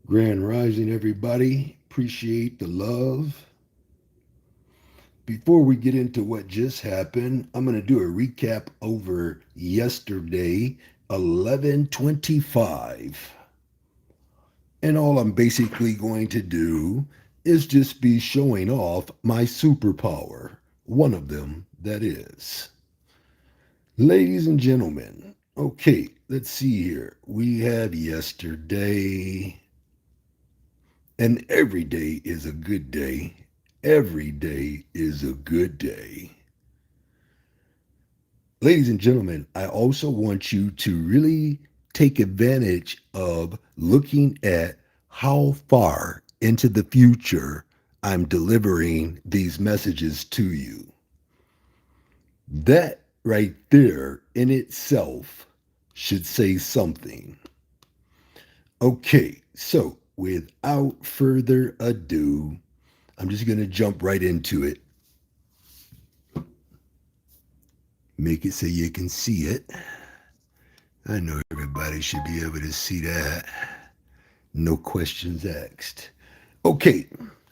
Grand Rising, everybody. Appreciate the love. Before we get into what just happened, I'm going to do a recap over yesterday, 11:25. And all I'm basically going to do is just be showing off my superpower. One of them, that is. Ladies and gentlemen, okay, let's see here. We have yesterday. And every day is a good day. Every day is a good day. Ladies and gentlemen, I also want you to really take advantage of looking at how far into the future I'm delivering these messages to you. That right there in itself should say something. Okay, so without further ado, I'm just going to jump right into it. Make it so you can see it. I know everybody should be able to see that. No questions asked. Okay,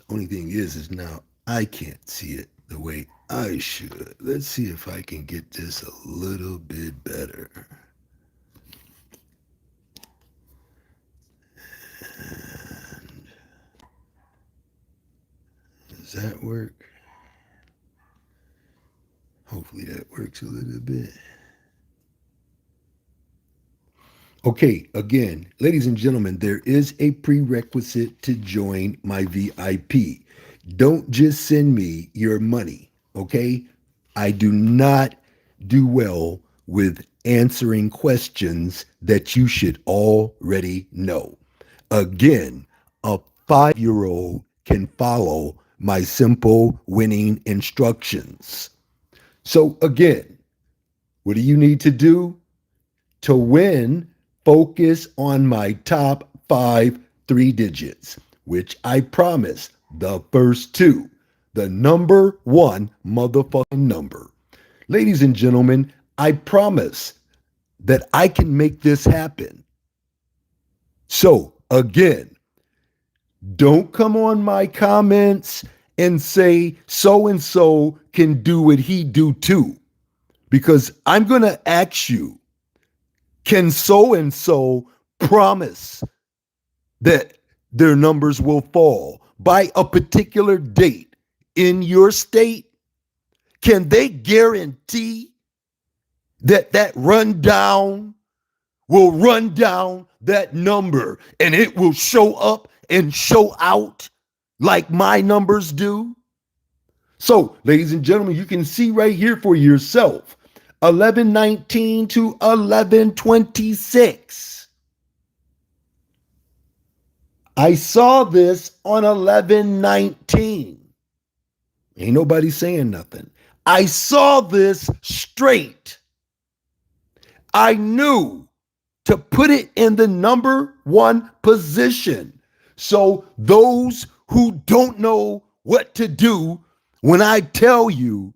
only thing is now I can't see it the way I should. Let's see if I can get this a little bit better. And does that work? Hopefully that works a little bit. Okay, again, ladies and gentlemen, there is a prerequisite to join my VIP. Don't just send me your money, okay? I do not do well with answering questions that you should already know. Again, a 5-year-old can follow my simple winning instructions. So, again, what do you need to do? To win, focus on my top 5 3 digits, which I promise the first two, the number one motherfucking number. Ladies and gentlemen, I promise that I can make this happen. So, again, don't come on my comments and say so and so can do what he do too, because I'm going to ask you, can so and so promise that their numbers will fall by a particular date in your state? Can they guarantee that that rundown will run down that number and it will show up and show out like my numbers do? So, ladies and gentlemen, you can see right here for yourself, 1119 to 1126. I saw this on 1119. Ain't nobody saying nothing. I saw this straight. I knew to put it in the number one position. So those who don't know what to do, when I tell you,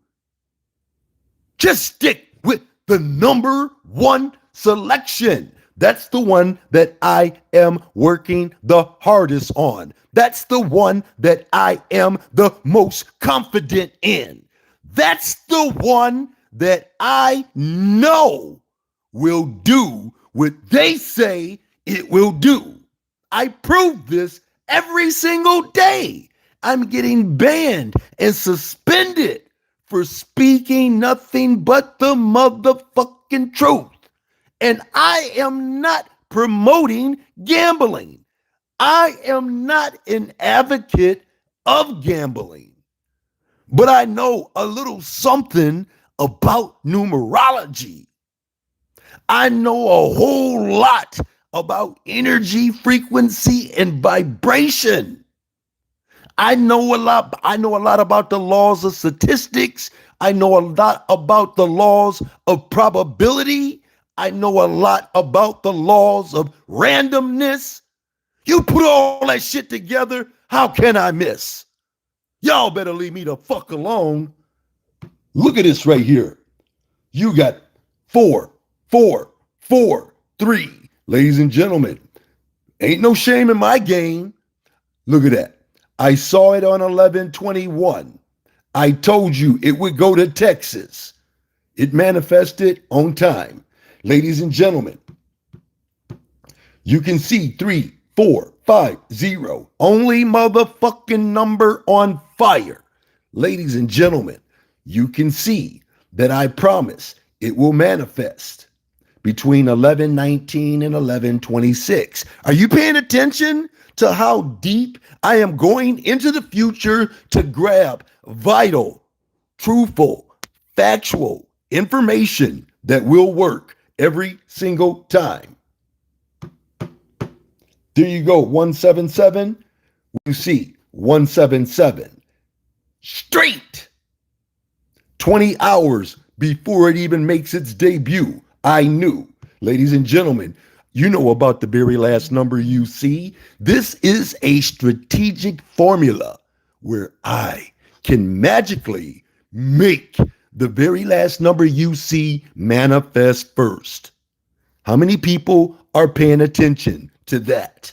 just stick with the number one selection. That's the one that I am working the hardest on. That's the one that I am the most confident in. That's the one that I know will do what they say it will do. I prove this every single day. I'm getting banned and suspended for speaking nothing but the motherfucking truth. And I am not promoting gambling. I am not an advocate of gambling. But I know a little something about numerology. I know a whole lot about energy, frequency, and vibration. I know a lot. I know a lot about the laws of statistics. I know a lot about the laws of probability. I know a lot about the laws of randomness. You put all that shit together, how can I miss? Y'all better leave me the fuck alone. Look at this right here. You got 4, 4, 4, 3. Ladies and gentlemen, Ain't no shame in my game. Look at that. I saw it on 11/21. I told you it would go to Texas. It manifested on time. Ladies and gentlemen, you can see 3450. Only motherfucking number on fire. Ladies and gentlemen, you can see that I promise it will manifest between 11:19 and 11:26. Are you paying attention to how deep I am going into the future to grab vital, truthful, factual information that will work every single time? There you go, 177. You see 177 straight 20 hours before it even makes its debut. I knew. Ladies and gentlemen, you know about the very last number you see. This is a strategic formula where I can magically make the very last number you see manifest first. How many people are paying attention to that?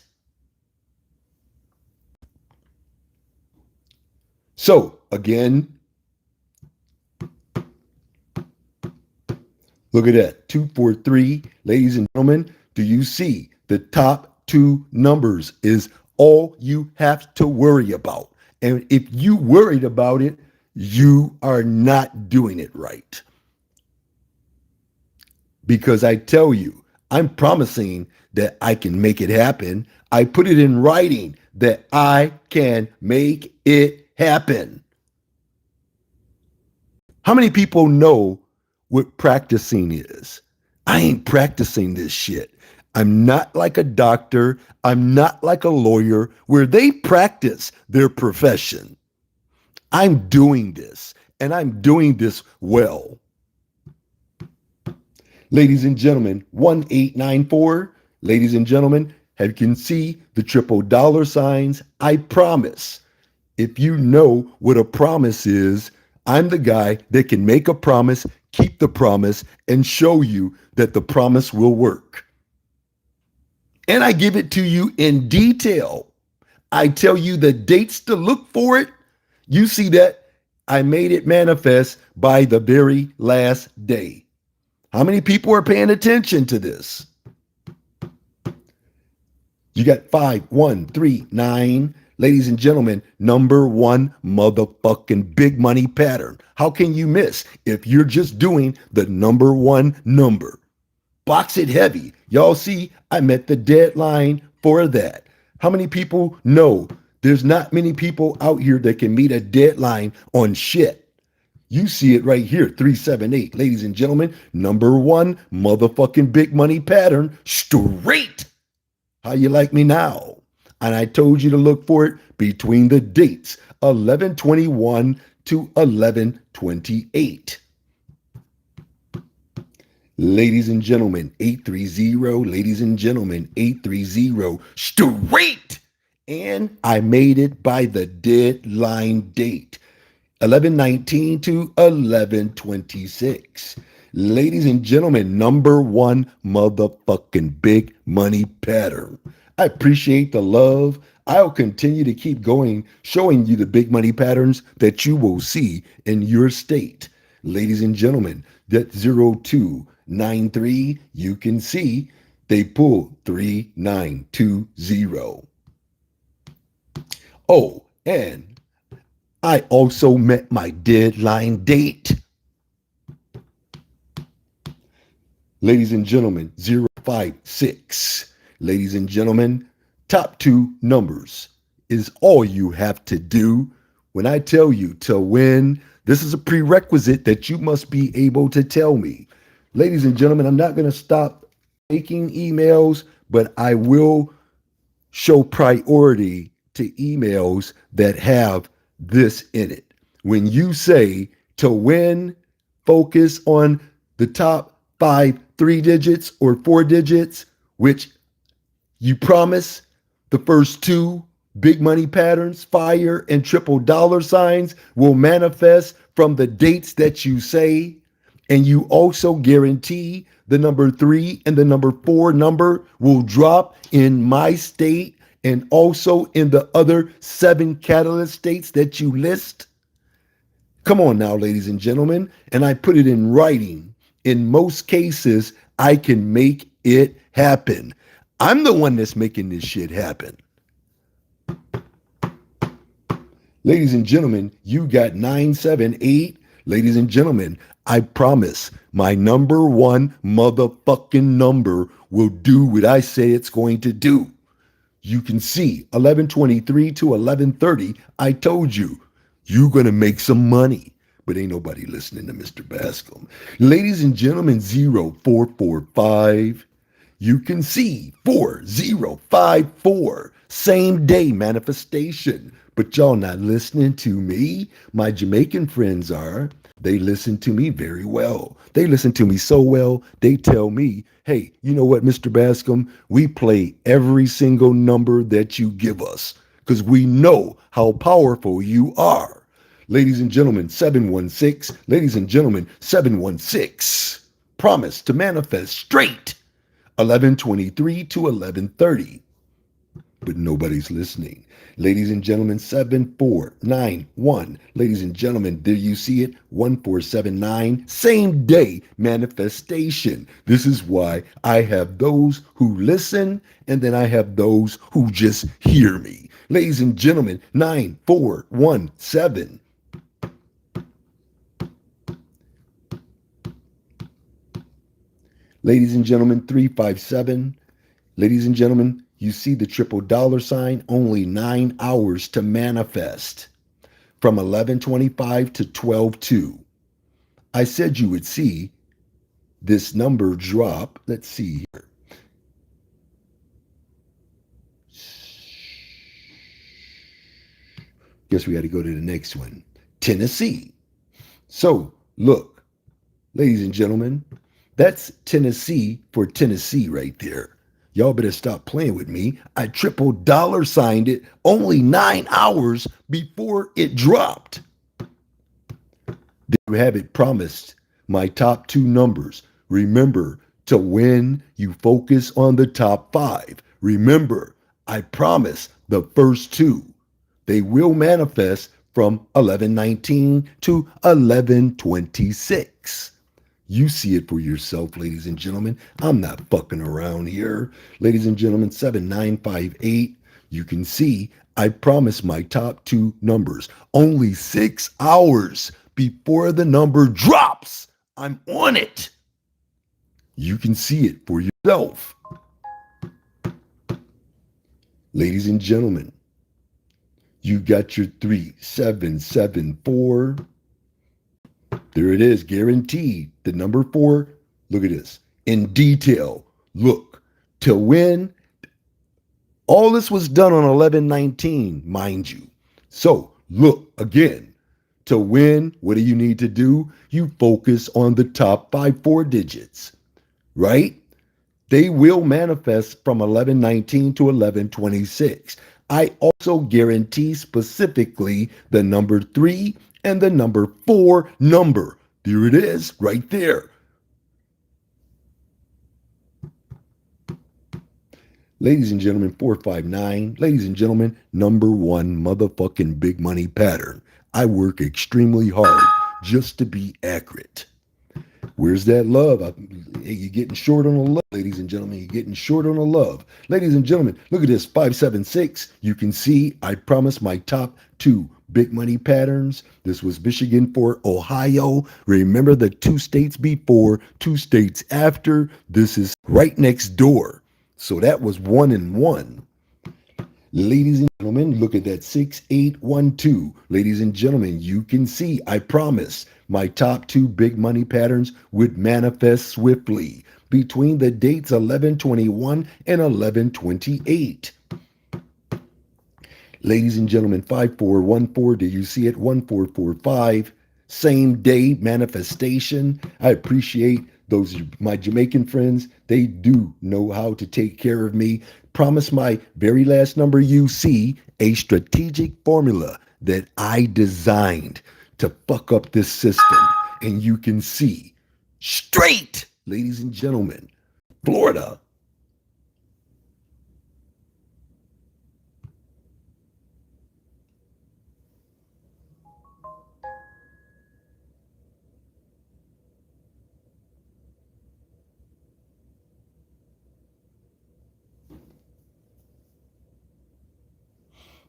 So, again, look at that, 243. Ladies and gentlemen, do you see the top two numbers is all you have to worry about? And if you worried about it, you are not doing it right. Because I tell you, I'm promising that I can make it happen. I put it in writing that I can make it happen. How many people know what practicing is? I ain't practicing this shit. I'm not like a doctor. I'm not like a lawyer where they practice their profession. I'm doing this, and I'm doing this well. Ladies and gentlemen, 1894. Ladies and gentlemen, you can see the triple dollar signs. I promise. If you know what a promise is, I'm the guy that can make a promise, keep the promise, and show you that the promise will work. And I give it to you in detail. I tell you the dates to look for it. You see that I made it manifest by the very last day. How many people are paying attention to this? You got 5139. Ladies and gentlemen, number one motherfucking big money pattern. How can you miss if you're just doing the number one number? Box it heavy. Y'all see, I met the deadline for that. How many people know there's not many people out here that can meet a deadline on shit? You see it right here, 378. Ladies and gentlemen, number one motherfucking big money pattern, straight. How you like me now? And I told you to look for it between the dates 11/21 to 11/28. Ladies and gentlemen, 830. Ladies and gentlemen, 830 straight. And I made it by the deadline date 11/19 to 11/26. Ladies and gentlemen, number one motherfucking big money pattern. I appreciate the love. I'll continue to keep going, showing you the big money patterns that you will see in your state. Ladies and gentlemen, that 0293, you can see they pull 3920. Oh, and I also met my deadline date. Ladies and gentlemen, 056. Ladies and gentlemen, top two numbers is all you have to do. When I tell you to win, this is a prerequisite that you must be able to tell me. Ladies and gentlemen, I'm not going to stop making emails, but I will show priority to emails that have this in it. When you say to win, focus on the top 5 3 digits or 4 digits, which you promise the first two big money patterns, fire and triple dollar signs, will manifest from the dates that you say. And you also guarantee the number 3 and the number 4 number will drop in my state and also in the other 7 catalyst states that you list? Come on now, ladies and gentlemen. And I put it in writing. In most cases, I can make it happen. I'm the one that's making this shit happen. Ladies and gentlemen, you got 978. Ladies and gentlemen, I promise my number one motherfucking number will do what I say it's going to do. You can see 1123 to 1130. I told you, you're going to make some money. But ain't nobody listening to Mr. Bascomb. Ladies and gentlemen, 0445. You can see 4054. Same day manifestation. But y'all not listening to me. My Jamaican friends are. They listen to me very well. They listen to me so well, they tell me, hey, you know what, Mr. Bascomb? We play every single number that you give us because we know how powerful you are. Ladies and gentlemen, 716. Ladies and gentlemen, 716. Promise to manifest straight. 1123 to 1130. But nobody's listening. Ladies and gentlemen, 7491. Ladies and gentlemen, do you see it? 1479. Same day manifestation. This is why I have those who listen and then I have those who just hear me. Ladies and gentlemen, 9417. Ladies and gentlemen, 357. Ladies and gentlemen, you see the triple dollar sign, only 9 hours to manifest from 1125 to 122. I said you would see this number drop. Let's see here. Guess we got to go to the next one. Tennessee. So, look, ladies and gentlemen, that's Tennessee for Tennessee right there. Y'all better stop playing with me. I triple dollar signed it only 9 hours before it dropped. There you have it, promised. My top 2 numbers. Remember, to win, you focus on the top 5. Remember, I promise the first 2. They will manifest from 1119 to 1126. You see it for yourself, ladies and gentlemen. I'm not fucking around here. Ladies and gentlemen, 7958. You can see I promise my top 2 numbers. Only 6 hours before the number drops. I'm on it. You can see it for yourself. Ladies and gentlemen, you got your 3774. There it is, guaranteed. The number 4, look at this. In detail, look. To win, all this was done on 1119, mind you. So, look, again. To win, what do you need to do? You focus on the top 4 digits, right? They will manifest from 1119 to 1126. I also guarantee specifically the number 3 and the number 4 number. There it is, right there. Ladies and gentlemen, 459. Ladies and gentlemen, number 1 motherfucking big money pattern. I work extremely hard just to be accurate. Where's that love? You're getting short on the love, ladies and gentlemen. You're getting short on the love. Ladies and gentlemen, look at this, 576. You can see I promise my top 2 big money patterns. This was Michigan for Ohio. Remember the 2 states before, 2 states after. This is right next door. So that was 1 and 1. Ladies and gentlemen, look at that 6812. Ladies and gentlemen, you can see, I promise, my top 2 big money patterns would manifest swiftly between the dates 1121 and 1128. Ladies and gentlemen, 5414, do you see it? 1445, same day manifestation. I appreciate those, my Jamaican friends. They do know how to take care of me. Promise my very last number you see, a strategic formula that I designed to fuck up this system. And you can see straight, ladies and gentlemen. Florida.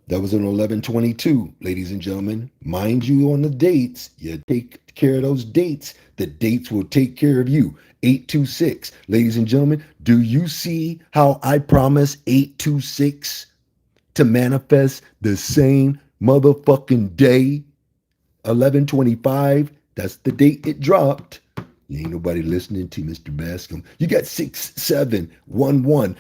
That was an 1122, ladies and gentlemen. Mind you on the dates. You take care of those dates. The dates will take care of you. 826. Ladies and gentlemen, do you see how I promise 826 to manifest the same motherfucking day? 1125. That's the date it dropped. You ain't nobody listening to Mr. Bascomb. You got 6711.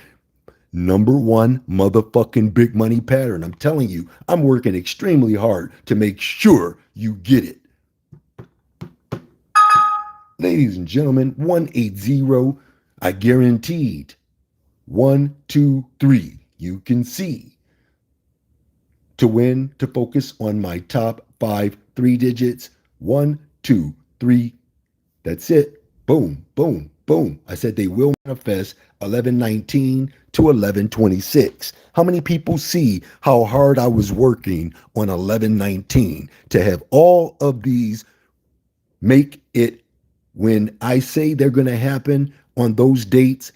Number one motherfucking big money pattern. I'm telling you, I'm working extremely hard to make sure you get it. Ladies and gentlemen, 180, I guaranteed. 123, you can see. To win, to focus on my top 5 3 digits. 1, 2, 3. That's it. Boom, boom, boom. I said they will manifest 1119 to 1126. How many people see how hard I was working on 1119 to have all of these make it when I say they're going to happen on those dates?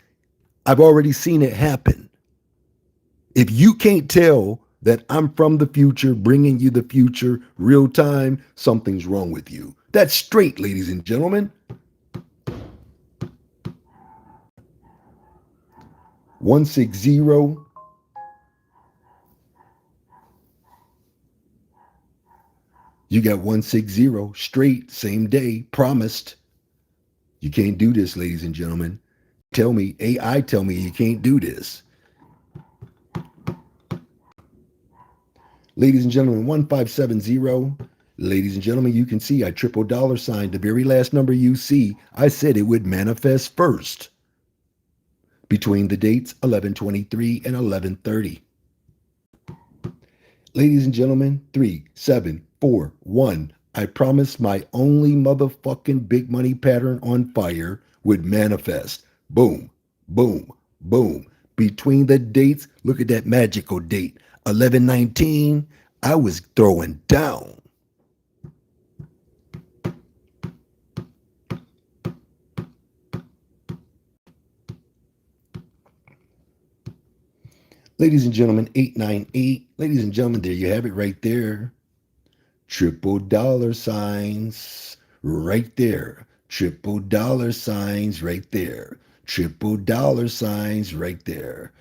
I've already seen it happen. If you can't tell that I'm from the future, bringing you the future real time, something's wrong with you. That's straight, ladies and gentlemen. 160. You got 160 straight, same day, promised. You can't do this, ladies and gentlemen. Tell me, AI tell me you can't do this. Ladies and gentlemen, 1570. Ladies and gentlemen, you can see I triple dollar signed the very last number you see. I said it would manifest first between the dates 1123 and 1130. Ladies and gentlemen, 3741. I promised my only motherfucking big money pattern on fire would manifest. Boom, boom, boom. Between the dates, look at that magical date. 1119, I was throwing down. Ladies and gentlemen, 898. Ladies and gentlemen, there you have it right there. Triple dollar signs right there. Triple dollar signs right there. Triple dollar signs right there.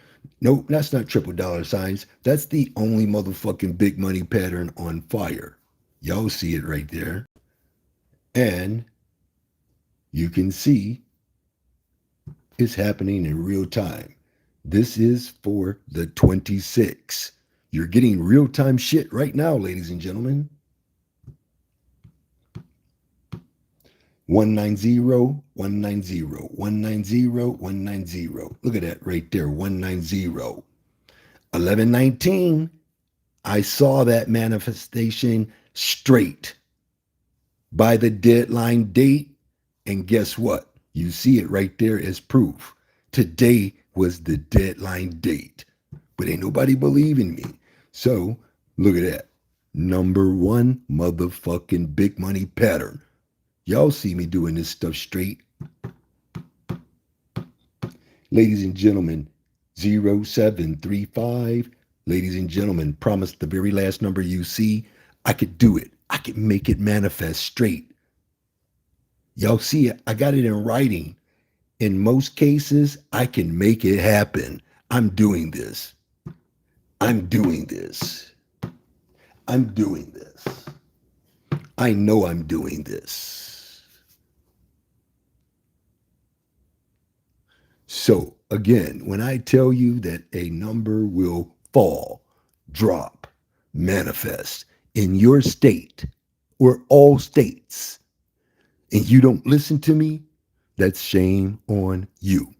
Nope, that's not triple dollar signs. That's the only motherfucking big money pattern on fire. Y'all see it right there. And you can see it's happening in real time. This is for the 26. You're getting real time shit right now, ladies and gentlemen. 190, 190, 190, 190. Look at that right there, 190. 1119, I saw that manifestation straight by the deadline date. And guess what? You see it right there as proof. Today was the deadline date. But ain't nobody believing me. So look at that. Number one motherfucking big money pattern. Y'all see me doing this stuff straight. Ladies and gentlemen, 0735. Ladies and gentlemen, promise the very last number you see. I could do it. I could make it manifest straight. Y'all see it. I got it in writing. In most cases, I can make it happen. I'm doing this. I'm doing this. I'm doing this. I know I'm doing this. So, again, when I tell you that a number will fall, drop, manifest in your state or all states, and you don't listen to me, that's shame on you.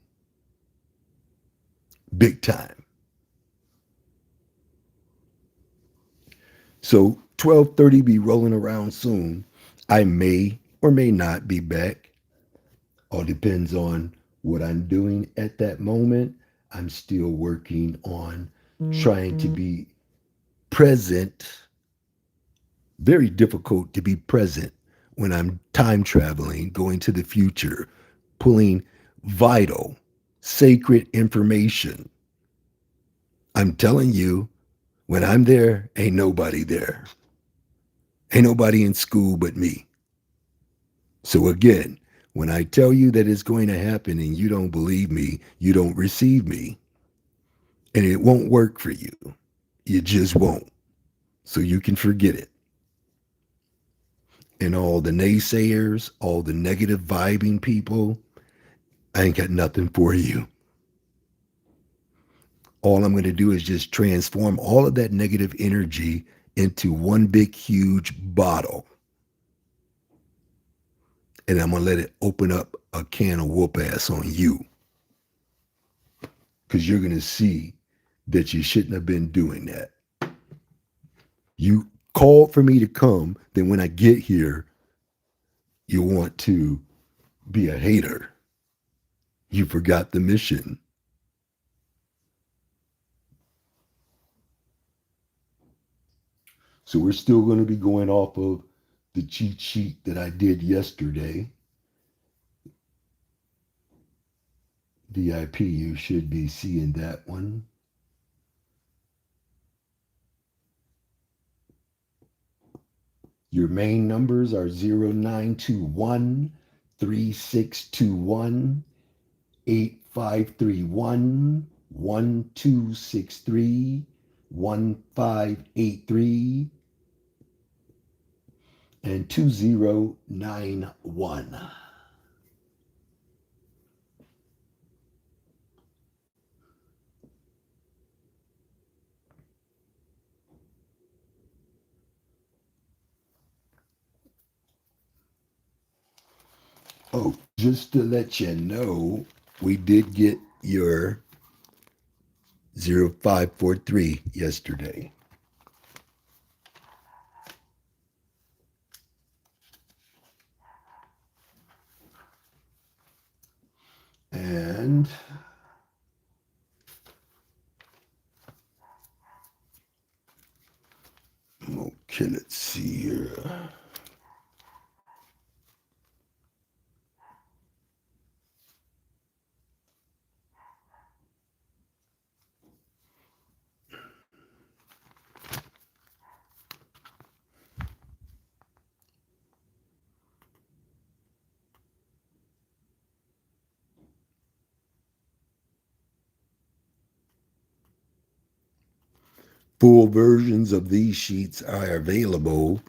Big time. So 12:30 be rolling around soon. I may or may not be back. All depends on what I'm doing at that moment. I'm still working on trying to be present. Very difficult to be present when I'm time traveling, going to the future, pulling vital, sacred information. I'm telling you, when I'm there, ain't nobody there. Ain't nobody in school but me. So again, when I tell you that it's going to happen and you don't believe me, you don't receive me. And it won't work for you. You just won't. So you can forget it. And all the naysayers, all the negative vibing people, I ain't got nothing for you. All I'm going to do is just transform all of that negative energy into one big, huge bottle. And I'm going to let it open up a can of whoop ass on you. Because you're going to see that you shouldn't have been doing that. You called for me to come, then when I get here, you want to be a hater. You forgot the mission. So we're still going to be going off of the cheat sheet that I did yesterday. VIP, you should be seeing that one. Your main numbers are 0921 3621 8531 1263 1583 and 2091. Oh, just to let you know, we did get your 0543 yesterday. And okay, let's see here. Full versions of these sheets are available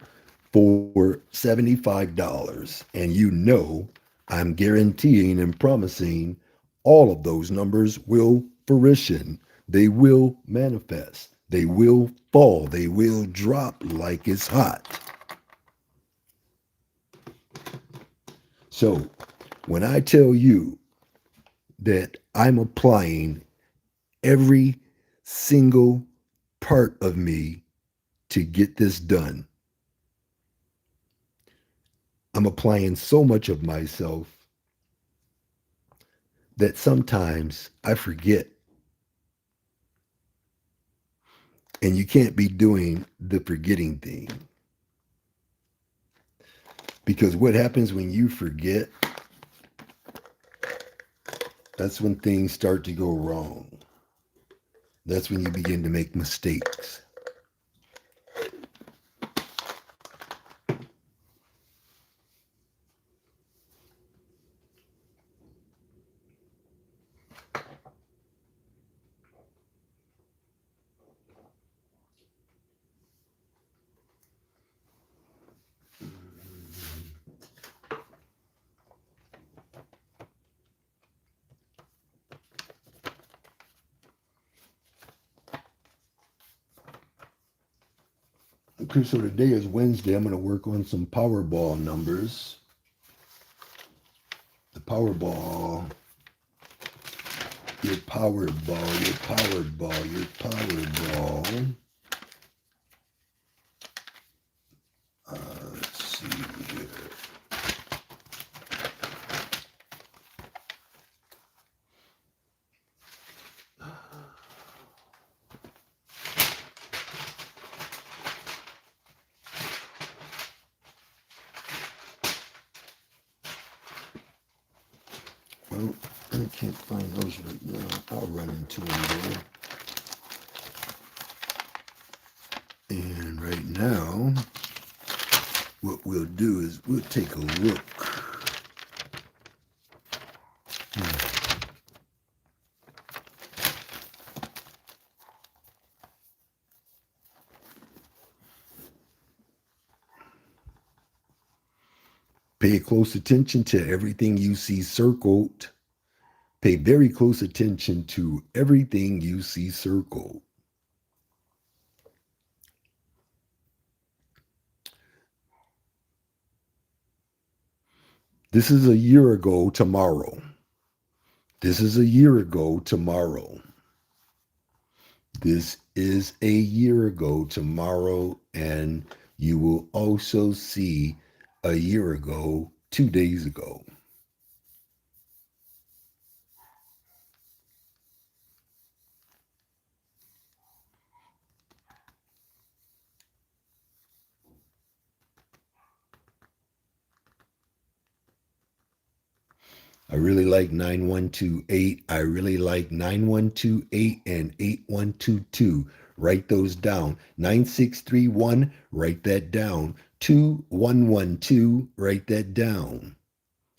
for $75. And you know, I'm guaranteeing and promising all of those numbers will fruition. They will manifest. They will fall. They will drop like it's hot. So when I tell you that I'm applying every single part of me to get this done, I'm applying so much of myself that sometimes I forget. And you can't be doing the forgetting thing. Because what happens when you forget, that's when things start to go wrong. That's when you begin to make mistakes. Okay, so today is Wednesday. I'm going to work on some Powerball numbers. The Powerball, your Powerball, your Powerball, your Powerball. Let's see here. Well, I can't find those right now. I'll run into them there. And right now, what we'll do is we'll take a look. Pay close attention to everything you see circled. Pay very close attention to everything you see circled. This is a year ago tomorrow. This is a year ago tomorrow. This is a year ago tomorrow, and you will also see a year ago 2 days ago. I really like 9128. I really like 9128 and 8122. Write those down. 9631, write that down. 2112, write that down.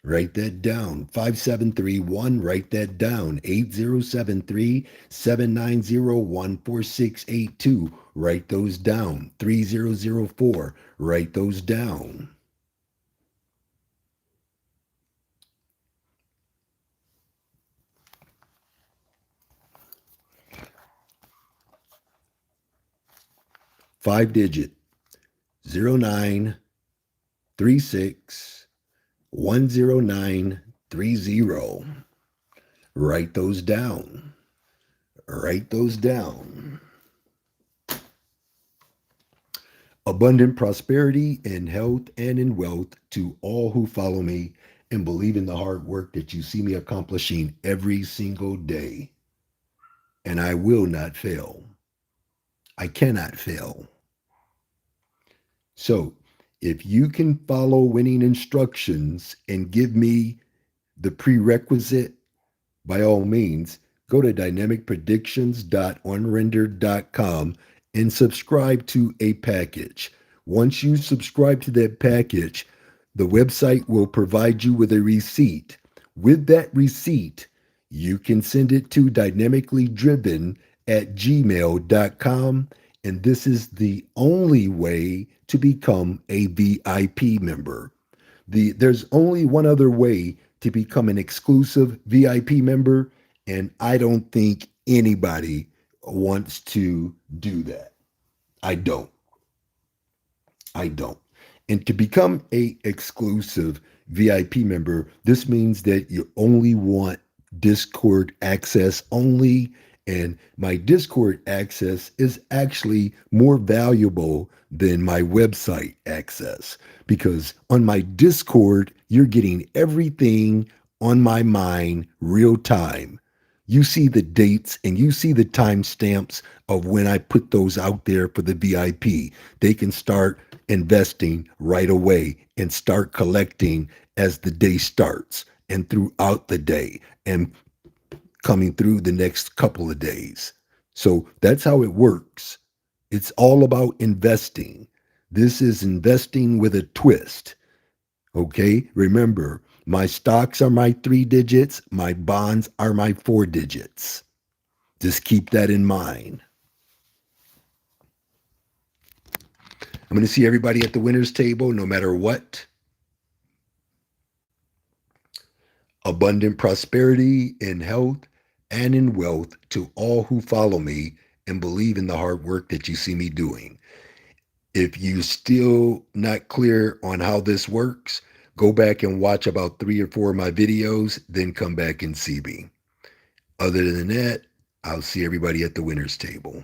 Write that down. 5731, write that down. 8073 7901 4682, write those down. 3004, write those down. Five digit 0936 10930. Write those down. Write those down. Abundant prosperity in health and in wealth to all who follow me and believe in the hard work that you see me accomplishing every single day. And I will not fail. I cannot fail. So, if you can follow winning instructions and give me the prerequisite, by all means, go to dynamicpredictions.onrender.com and subscribe to a package. Once you subscribe to that package, the website will provide you with a receipt. With that receipt, you can send it to dynamicallydriven@gmail.com, and this is the only way to become a VIP member. There's only one other way to become an exclusive VIP member, and I don't think anybody wants to do that. I don't. And to become a exclusive VIP member, this means that you only want Discord access only, and my Discord access is actually more valuable than my website access, because on my Discord, you're getting everything on my mind real time. You see the dates and you see the timestamps of when I put those out there for the VIP. They can start investing right away and start collecting as the day starts and throughout the day and coming through the next couple of days. So that's how it works. It's all about investing. This is investing with a twist. Okay, remember, my stocks are my 3 digits, my bonds are my 4 digits. Just keep that in mind. I'm going to see everybody at the winner's table no matter what. Abundant prosperity in health and in wealth to all who follow me and believe in the hard work that you see me doing. If you're still not clear on how this works, go back and watch about 3 or 4 of my videos, then come back and see me. Other than that, I'll see everybody at the winner's table.